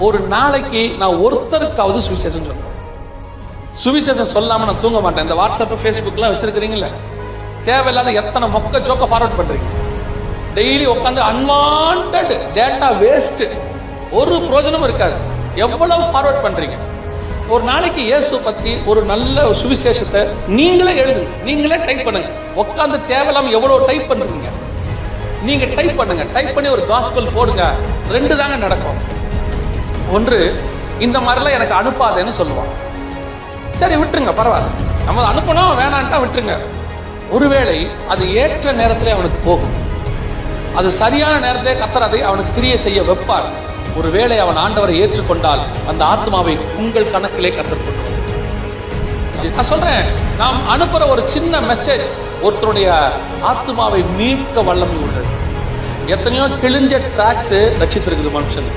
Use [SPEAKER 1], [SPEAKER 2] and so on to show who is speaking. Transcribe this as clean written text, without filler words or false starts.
[SPEAKER 1] ஒரு நாளைக்கு நான் ஒருத்தருக்காவது சுவிசேஷம் சொல்றேன். சுவிசேஷம் சொல்லாம நான் தூங்க மாட்டேன். இந்த வாட்ஸ்அப் ஃபேஸ்புக்லாம் வச்சிருக்கிறீங்களா, தேவையில்லாத எத்தனை மொக்க ஜோக்க ஃபார்வர்ட் பண்றீங்க. டெய்லி உட்காந்து அன்வான்ட் டேட்டா வேஸ்ட், ஒரு பிரயோஜனமும் இருக்காது. எவ்வளவு ஃபார்வர்ட் பண்றீங்க. ஒரு நாளைக்கு இயேசு பத்தி ஒரு நல்ல சுவிசேஷத்தை நீங்களே எழுதுங்க, நீங்களே டைப் பண்ணுங்க. உட்காந்து தேவையில்லாம எவ்வளவு டைப் பண்றீங்க. நீங்க டைப் பண்ணுங்க, டைப் பண்ணி ஒரு காஸ்பல் போடுங்க. ரெண்டு தாங்க நடக்கும். ஒன்று, இந்த மாதிரிலாம் எனக்கு அனுப்பாதேன்னு சொல்லுவான். சரி விட்டுருங்க, பரவாயில்ல, நம்ம அனுப்பணும் வேணான்ட்டா விட்டுருங்க. ஒருவேளை அது ஏற்ற நேரத்திலே அவனுக்கு போகும். அது சரியான நேரத்திலே கர்த்தர் அதை அவனுக்கு கிரியை செய்ய வைப்பார். ஒருவேளை அவன் ஆண்டவரை ஏற்றுக்கொண்டால் அந்த ஆத்மாவை உங்கள் கணக்கிலே கர்த்தர் கொண்டு வருவார். நான் சொல்றேன், நாம் அனுப்புற ஒரு சின்ன மெசேஜ் ஒருத்தருடைய ஆத்மாவை மீட்க வல்லமை உள்ளது. எத்தனையோ கிழிஞ்ச டிராக்ஸ் ரட்சித்திருக்குது மனுஷன்.